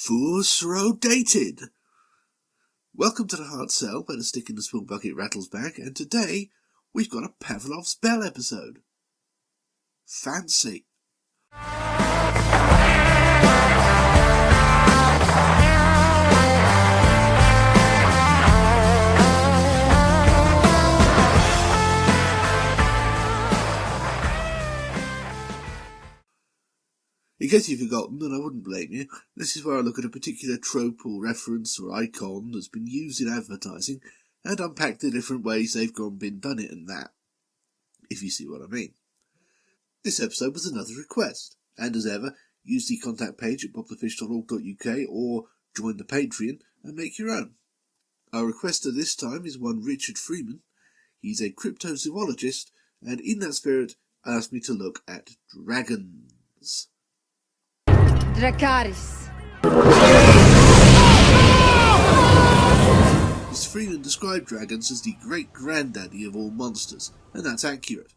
Fusro dated. Welcome to the hard sell where the stick in the swill-bucket rattles back, and today we've got a Pavlov's Bell episode. Fancy. In case you've forgotten, and I wouldn't blame you, this is where I look at a particular trope or reference or icon that's been used in advertising and unpack the different ways they've been done it and that, if you see what I mean. This episode was another request, and as ever, use the contact page at popthefish.org.uk or join the Patreon and make your own. Our requester this time is one Richard Freeman. He's a cryptozoologist, and in that spirit asked me to look at dragons. Dracarys. Mr. Freeman described dragons as the great-granddaddy of all monsters, and that's accurate.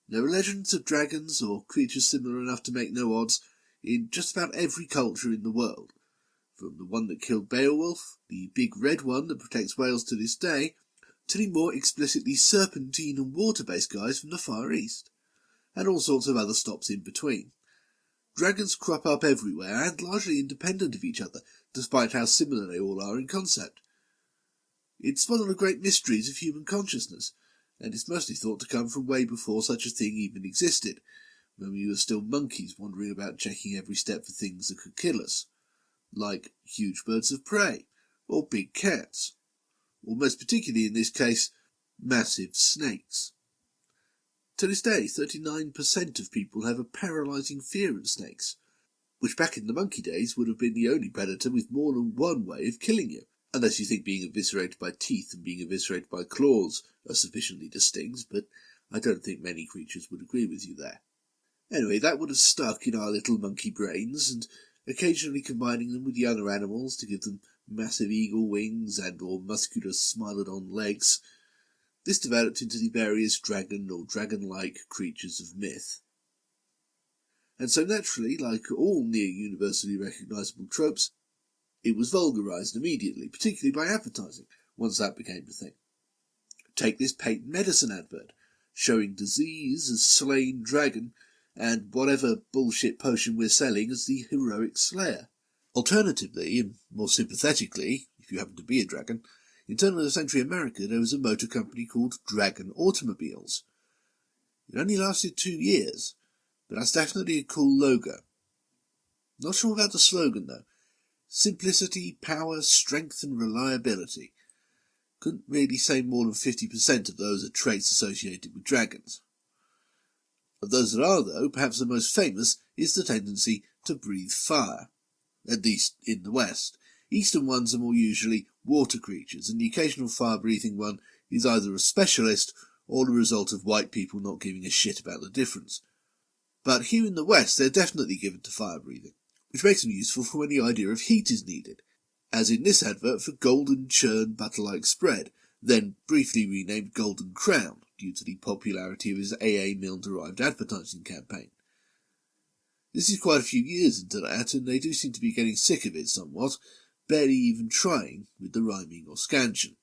There are legends of dragons, or creatures similar enough to make no odds, in just about every culture in the world. From the one that killed Beowulf, the big red one that protects Wales to this day, to the more explicitly serpentine and water-based guys from the Far East, and all sorts of other stops in between. Dragons crop up everywhere and largely independent of each other, despite how similar they all are in concept. It's one of the great mysteries of human consciousness, and it's mostly thought to come from way before such a thing even existed, when we were still monkeys wandering about checking every step for things that could kill us, like huge birds of prey, or big cats, or most particularly in this case, massive snakes. To this day, 39% of people have a paralysing fear of snakes, which back in the monkey days would have been the only predator with more than one way of killing you, unless you think being eviscerated by teeth and being eviscerated by claws are sufficiently distinct, but I don't think many creatures would agree with you there. Anyway, that would have stuck in our little monkey brains, and occasionally combining them with the other animals to give them massive eagle wings and or muscular smilodon legs, this developed into the various dragon or dragon-like creatures of myth. And so naturally, like all near-universally recognisable tropes, it was vulgarised immediately, particularly by advertising, once that became a thing. Take this patent medicine advert, showing disease as slain dragon, and whatever bullshit potion we're selling as the heroic slayer. Alternatively, and more sympathetically, if you happen to be a dragon, in turn of the century America there was a motor company called Dragon Automobiles. It only lasted 2 years, but that's definitely a cool logo. Not sure about the slogan though. Simplicity, power, strength and reliability. Couldn't really say more than 50% of those are traits associated with dragons. Of those that are though, perhaps the most famous is the tendency to breathe fire, at least in the West. Eastern ones are more usually water creatures, and the occasional fire-breathing one is either a specialist or the result of white people not giving a shit about the difference. But here in the West they're definitely given to fire-breathing, which makes them useful for when the idea of heat is needed, as in this advert for Golden Churn Butter-like Spread, then briefly renamed Golden Crown due to the popularity of his AA Mill-derived advertising campaign. This is quite a few years into that, and they do seem to be getting sick of it somewhat, barely even trying with the rhyming or scansion.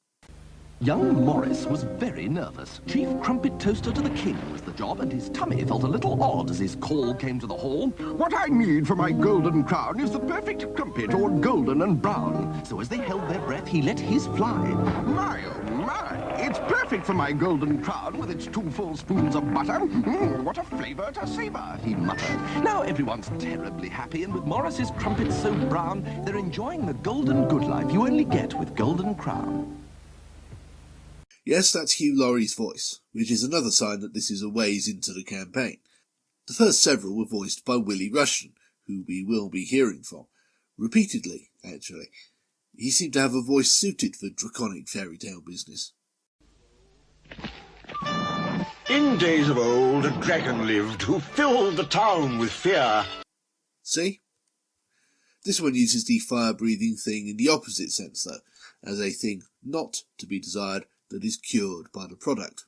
Young Morris was very nervous. Chief Crumpet Toaster to the King was the job, and his tummy felt a little odd as his call came to the hall. What I need for my golden crown is the perfect crumpet, all golden and brown. So as they held their breath, he let his fly. My, oh my, it's perfect for my golden crown with its 2 full spoons of butter. What a flavour to savour, He muttered. Now everyone's terribly happy, and with Morris's crumpets so brown, they're enjoying the golden good life you only get with Golden Crown. Yes, that's Hugh Laurie's voice, which is another sign that this is a ways into the campaign. The first several were voiced by Willie Rushton, who we will be hearing from. Repeatedly, actually. He seemed to have a voice suited for draconic fairy tale business. In days of old, a dragon lived who filled the town with fear. See? This one uses the fire-breathing thing in the opposite sense, though, as a thing not to be desired that is cured by the product.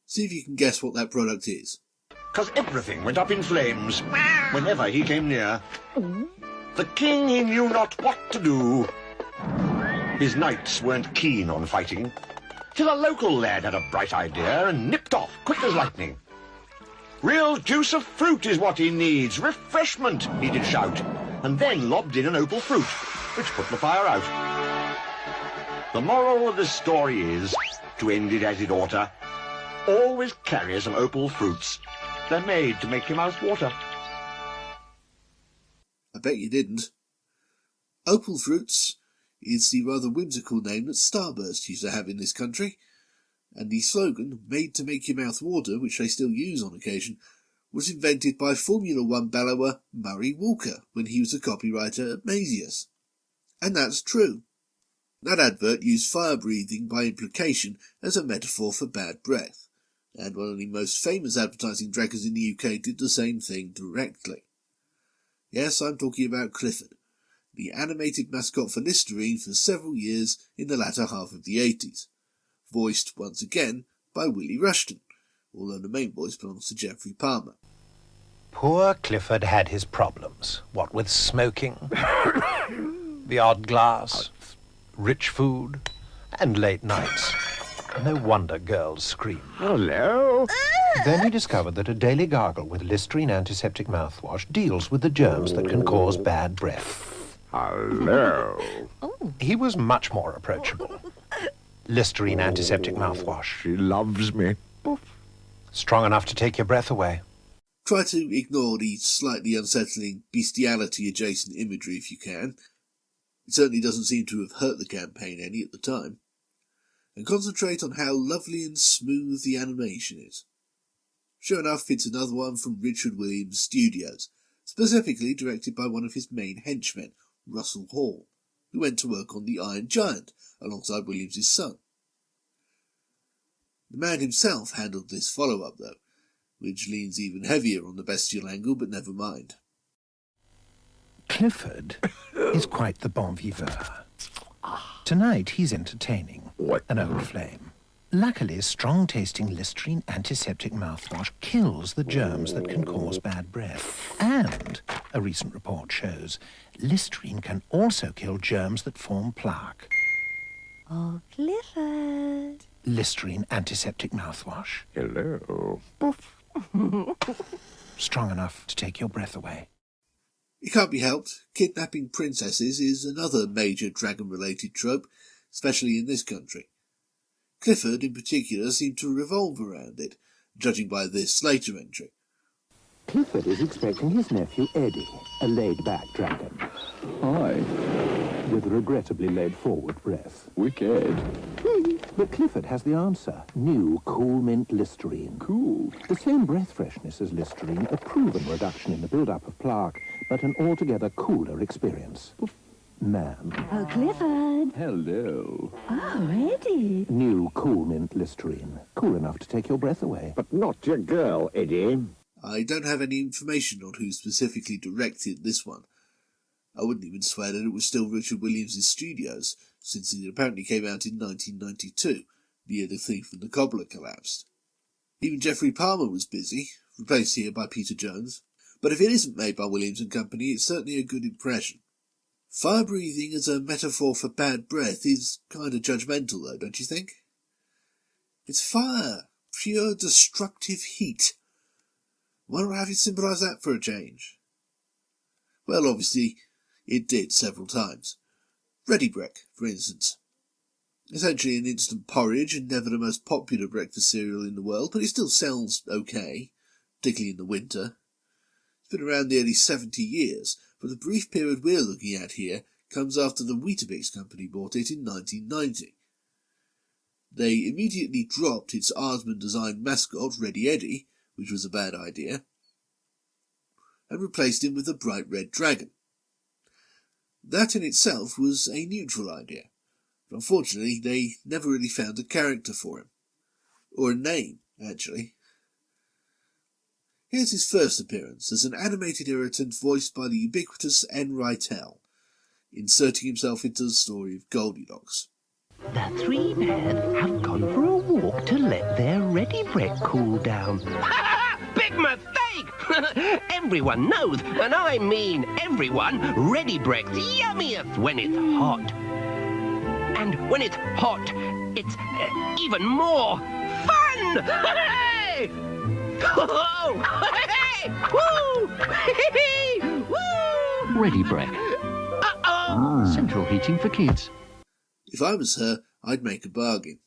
See if you can guess what that product is. 'Cause everything went up in flames whenever he came near. the king he knew not what to do. His knights weren't keen on fighting, till a local lad had a bright idea and nipped off quick as lightning. Real juice of fruit is what he needs, refreshment, he did shout, and then lobbed in an opal fruit, which put the fire out. The moral of this story is, to end it as it oughta, always carry some opal fruits. They're made to make your mouth water. I bet you didn't. Opal fruits is the rather whimsical name that Starburst used to have in this country, and the slogan, made to make your mouth water, which they still use on occasion, was invented by Formula One bellower Murray Walker when he was a copywriter at Mazius. And that's true. That advert used fire breathing by implication as a metaphor for bad breath, and one of the most famous advertising dragons in the UK did the same thing directly. Yes, I'm talking about Clifford, the animated mascot for Listerine for several years in the latter half of the 80s, voiced once again by Willie Rushton, although the main voice belongs to Geoffrey Palmer. Poor Clifford had his problems, what with smoking, the odd glass, rich food, and late nights. No wonder girls scream. Hello? Then he discovered that a daily gargle with Listerine antiseptic mouthwash deals with the germs that can cause bad breath. Hello? He was much more approachable. Listerine antiseptic mouthwash. She loves me. Poof. Strong enough to take your breath away. Try to ignore the slightly unsettling bestiality-adjacent imagery if you can. It certainly doesn't seem to have hurt the campaign any at the time. And concentrate on how lovely and smooth the animation is. Sure enough, it's another one from Richard Williams Studios, specifically directed by one of his main henchmen, Russell Hall, who went to work on The Iron Giant alongside Williams' son. The man himself handled this follow-up, though, which leans even heavier on the bestial angle, but never mind. Clifford is quite the bon vivant. Tonight he's entertaining an old flame. Luckily, strong-tasting Listerine antiseptic mouthwash kills the germs that can cause bad breath. And, a recent report shows, Listerine can also kill germs that form plaque. Oh, Clifford. Listerine antiseptic mouthwash. Hello? Poof. Strong enough to take your breath away. It can't be helped. Kidnapping princesses is another major dragon-related trope, especially in this country. Clifford, in particular, seemed to revolve around it, judging by this later entry. Clifford is expecting his nephew Eddie, a laid-back dragon. Hi. With a regrettably laid-forward breath. Wicked. But Clifford has the answer. New Cool Mint Listerine. Cool. The same breath freshness as Listerine, a proven reduction in the build-up of plaque, but an altogether cooler experience. Ma'am. Oh, Clifford. Hello. Oh, Eddie. New Cool Mint Listerine. Cool enough to take your breath away. But not your girl, Eddie. I don't have any information on who specifically directed this one. I wouldn't even swear that it was still Richard Williams' Studios, since it apparently came out in 1992, the year The Thief and the Cobbler collapsed. Even Geoffrey Palmer was busy, replaced here by Peter Jones. But if it isn't made by Williams and Company, it's certainly a good impression. Fire breathing as a metaphor for bad breath is kind of judgmental, though, don't you think? It's fire, pure destructive heat. Why not have it symbolise that for a change? Well, obviously, it did several times. Ready Brek, for instance. Essentially an instant porridge and never the most popular breakfast cereal in the world, but it still sells okay, particularly in the winter. It's been around nearly 70 years, but the brief period we're looking at here comes after the Weetabix company bought it in 1990. They immediately dropped its Aardman-designed mascot, Ready Eddie, which was a bad idea, and replaced him with a bright red dragon. That in itself was a neutral idea, but unfortunately they never really found a character for him. Or a name, actually. Here's his first appearance as an animated irritant voiced by the ubiquitous N. Rytel, inserting himself into the story of Goldilocks. The three men have gone for a walk to let their Ready Brek cool down. Big mistake! Everyone knows, and I mean everyone, Ready Brek's yummiest when it's hot. And when it's hot, it's even more fun! Hey! Oh! Hey! Woo! Woo! Ready Brek. Uh-oh! Central heating for kids. If I was her, I'd make a bargain.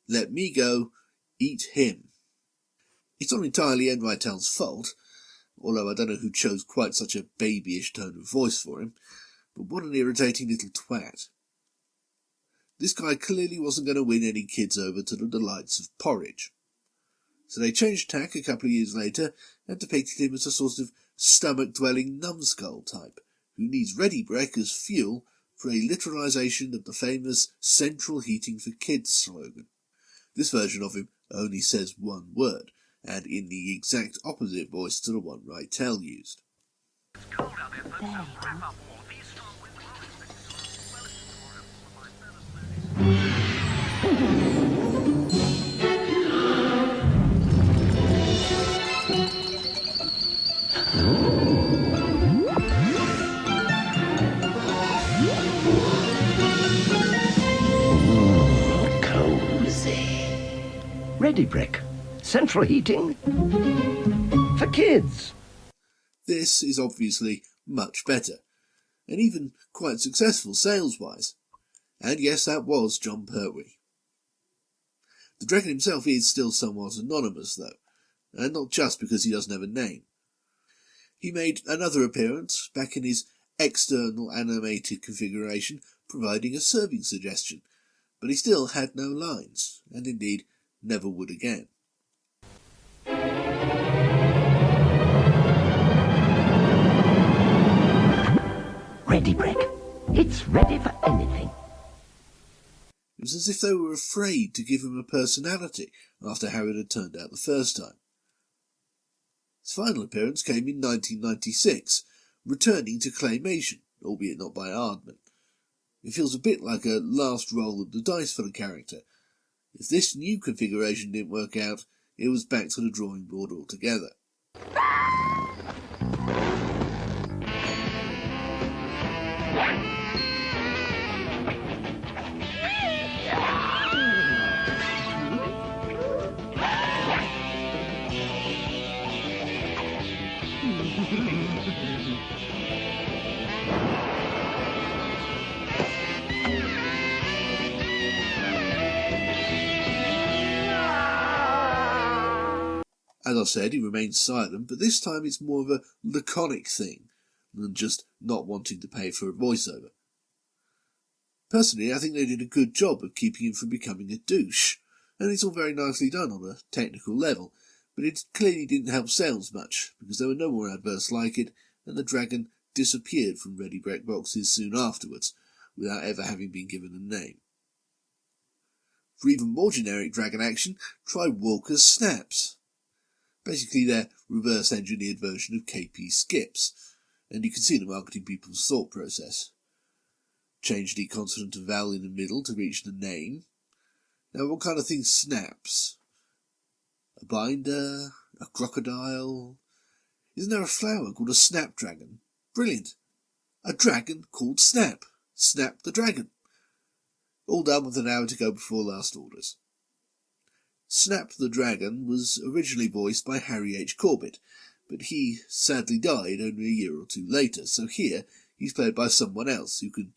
Let me go, eat him. It's not entirely Enritel's fault, although I don't know who chose quite such a babyish tone of voice for him, but what an irritating little twat. This guy clearly wasn't going to win any kids over to the delights of porridge. So they changed tack a couple of years later and depicted him as a sort of stomach-dwelling numbskull type, who needs Ready Brek as fuel for a literalisation of the famous central heating for kids slogan. This version of him only says one word, and in the exact opposite voice to the one Rytel used. Ready Brek. Central heating for kids. This is obviously much better, and even quite successful sales-wise. And yes, that was John Pertwee. The dragon himself is still somewhat anonymous, though, and not just because he doesn't have a name. He made another appearance back in his external animated configuration, providing a serving suggestion, but he still had no lines, and indeed never would again. Ready Brek. It's ready for anything. It was as if they were afraid to give him a personality after how it had turned out the first time. His final appearance came in 1996, returning to claymation, albeit not by Aardman. It feels a bit like a last roll of the dice for the character. If this new configuration didn't work out, it was back to the drawing board altogether. As I said, he remains silent, but this time it's more of a laconic thing than just not wanting to pay for a voiceover. Personally, I think they did a good job of keeping him from becoming a douche, and it's all very nicely done on a technical level, but it clearly didn't help sales much, because there were no more adverts like it, and the dragon disappeared from Ready Brek boxes soon afterwards, without ever having been given a name. For even more generic dragon action, try Walker's Snaps. Basically their reverse-engineered version of KP Skips, and you can see the marketing people's thought process. Change the consonant and vowel in the middle to reach the name. Now what kind of thing snaps? A binder? A crocodile? Isn't there a flower called a Snapdragon? Brilliant! A dragon called Snap. Snap the dragon. All done with an hour to go before last orders. Snap the Dragon was originally voiced by Harry H. Corbett, but he sadly died only a year or two later, so here he's played by someone else who can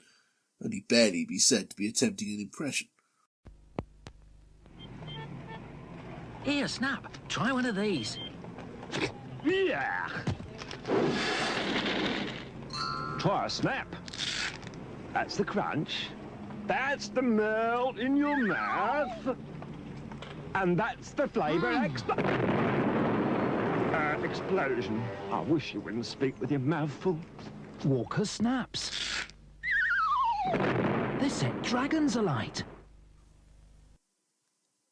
only barely be said to be attempting an impression. Here, Snap, try one of these. Yeah. Try a snap. That's the crunch. That's the melt in your mouth. And that's the flavour explosion. I wish you wouldn't speak with your mouth full. Walker Snaps. They set dragons alight.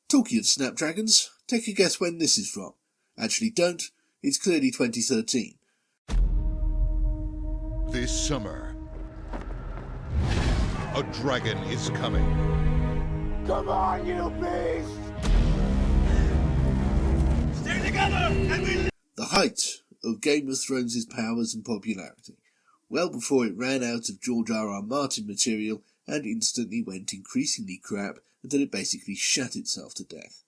Talking of Snapdragons, take a guess when this is from. Actually don't, it's clearly 2013. This summer, a dragon is coming. Come on, you beast! The height of Game of Thrones' powers and popularity, well before it ran out of George R.R. Martin material and instantly went increasingly crap until it basically shut itself to death.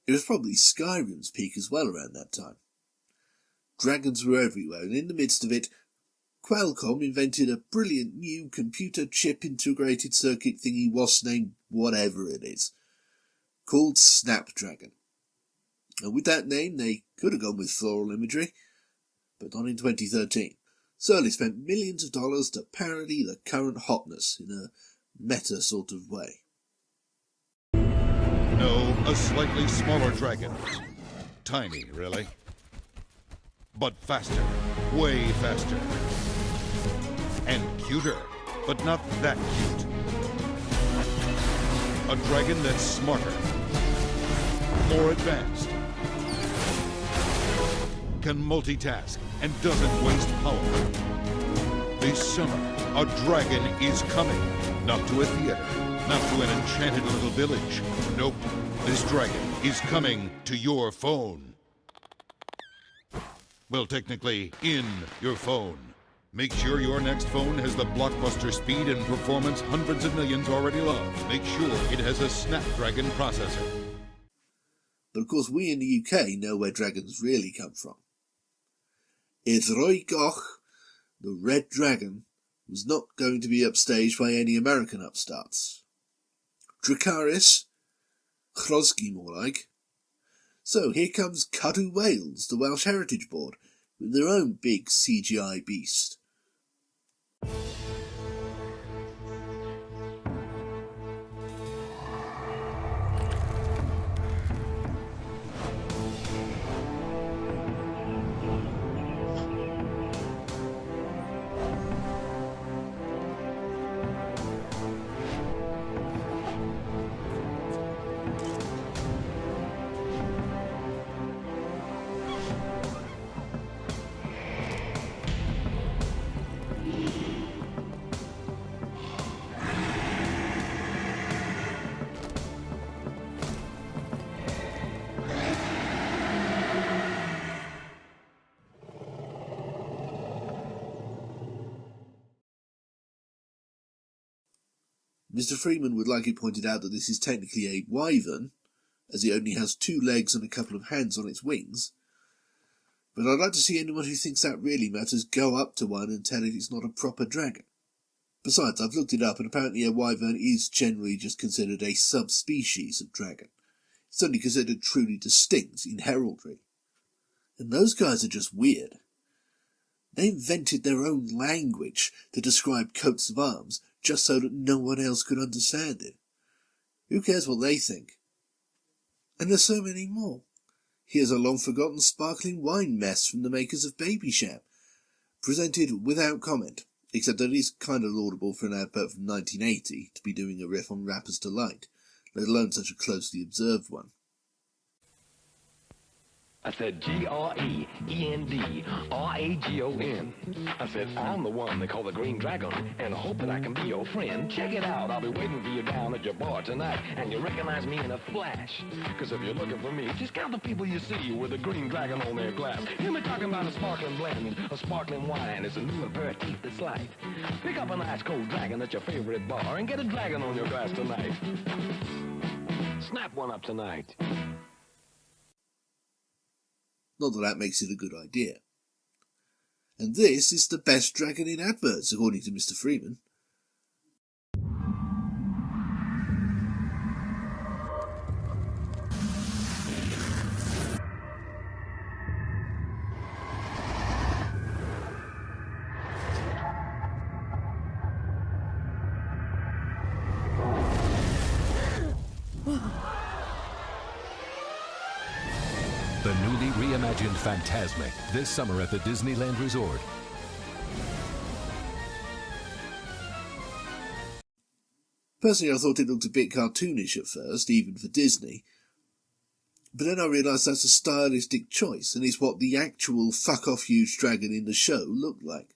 It was probably Skyrim's peak as well around that time. Dragons were everywhere, and in the midst of it, Qualcomm invented a brilliant new computer chip integrated circuit thingy was named whatever it is, called Snapdragon. And with that name they could have gone with floral imagery, but not in 2013. So they spent millions of dollars to parody the current hotness in a meta sort of way. No, a slightly smaller dragon. Tiny, really. But faster. Way faster. And cuter, but not that cute. A dragon that's smarter. More advanced. Can multitask and doesn't waste power. This summer, a dragon is coming. Not to a theater, not to an enchanted little village. Nope, this dragon is coming to your phone. Well, technically, in your phone. Make sure your next phone has the blockbuster speed and performance hundreds of millions already love. Make sure it has a Snapdragon processor. But of course we in the UK know where dragons really come from. Iddrwy Goch, the Red Dragon, was not going to be upstaged by any American upstarts. Dracarys, Chrosgi more like. So here comes Cadw Wales, the Welsh Heritage Board, with their own big CGI beast. Mr. Freeman would like it pointed out that this is technically a wyvern, as it only has 2 legs and a couple of hands on its wings. But I'd like to see anyone who thinks that really matters go up to one and tell it it's not a proper dragon. Besides, I've looked it up and apparently a wyvern is generally just considered a subspecies of dragon. It's only considered truly distinct in heraldry. And those guys are just weird. They invented their own language to describe coats of arms just so that no one else could understand it. Who cares what they think? And there's so many more. Here's a long-forgotten sparkling wine mess from the makers of Baby Sham, presented without comment, except that it is kind of laudable for an advert from 1980 to be doing a riff on Rapper's Delight, let alone such a closely observed one. I said G-R-E-E-N-D-R-A-G-O-N. I said, I'm the one they call the Green Dragon, and I hope that I can be your friend. Check it out, I'll be waiting for you down at your bar tonight, and you'll recognize me in a flash. Because if you're looking for me, just count the people you see with a Green Dragon on their glass. Hear me talking about a sparkling blend, a sparkling wine. It's a new aperitif that's light. Pick up an ice cold dragon at your favorite bar, and get a dragon on your glass tonight. Snap one up tonight. Not that that makes it a good idea. And this is the best dragon in Adverts, according to Mr. Freeman. The newly reimagined Fantasmic, this summer at the Disneyland Resort. Personally, I thought it looked a bit cartoonish at first, even for Disney. But then I realised that's a stylistic choice, and it's what the actual fuck-off huge dragon in the show looked like.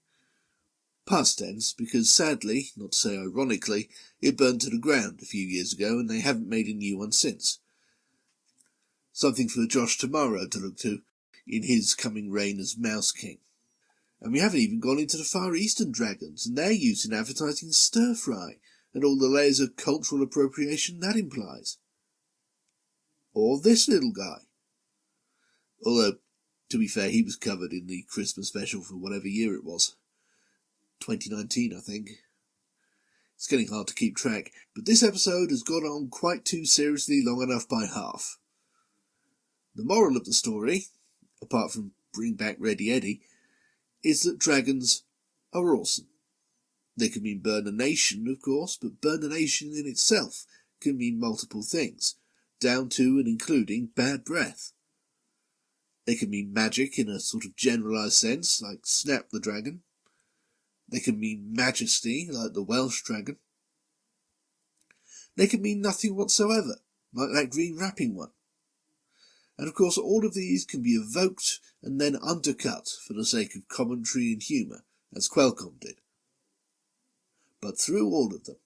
Past tense, because sadly, not to say ironically, it burned to the ground a few years ago, and they haven't made a new one since. Something for Josh Tomorrow to look to, in his coming reign as Mouse King. And we haven't even gone into the Far Eastern dragons and their use in advertising stir-fry and all the layers of cultural appropriation that implies. Or this little guy. Although, to be fair, he was covered in the Christmas special for whatever year it was. 2019, I think. It's getting hard to keep track, but this episode has gone on quite too seriously long enough by half. The moral of the story, apart from bring back Ready Eddie, is that dragons are awesome. They can mean burn a nation, of course, but burn a nation in itself can mean multiple things, down to and including bad breath. They can mean magic in a sort of generalised sense, like Snap the Dragon. They can mean majesty, like the Welsh dragon. They can mean nothing whatsoever, like that green wrapping one. And of course all of these can be evoked and then undercut for the sake of commentary and humour, as Quelcom did. But through all of them,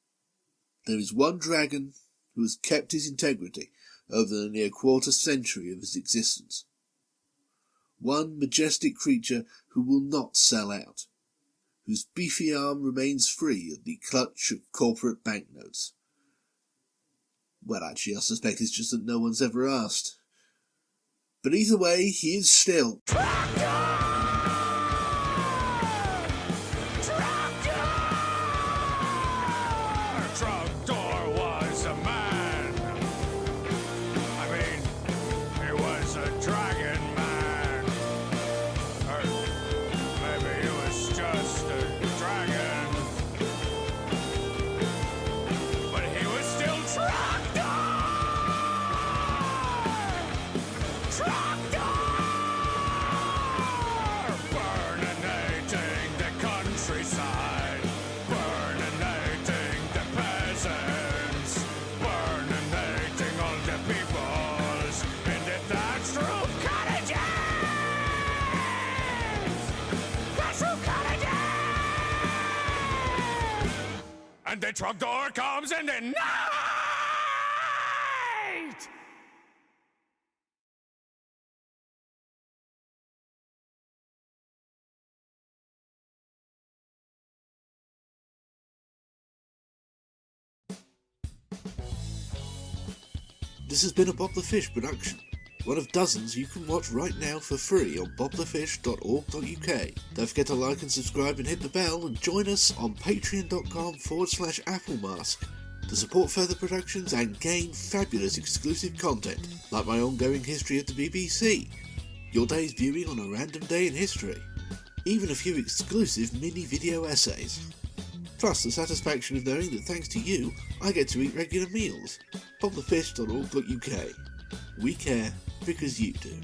there is one dragon who has kept his integrity over the near quarter century of his existence. One majestic creature who will not sell out, whose beefy arm remains free of the clutch of corporate banknotes. Well, actually, I suspect it's just that no one's ever asked. But either way, he is still Trogdor was a man. I mean, he was a dragon man. Or maybe he was just a dragon. But he was still Trogdor! Trogdor! Burninating the countryside. Burninating the peasants. Burninating all the peoples in the thatched roof cottages! Thatched roof cottages! And the Trogdor comes in the night! This has been a Bob the Fish production, one of dozens you can watch right now for free on bobthefish.org.uk. Don't forget to like and subscribe and hit the bell, and join us on patreon.com/applemask to support further productions and gain fabulous exclusive content, like my ongoing history of the BBC, your day's viewing on a random day in history, even a few exclusive mini video essays. Plus the satisfaction of knowing that thanks to you, I get to eat regular meals. bobthefish.org.uk. We care because you do.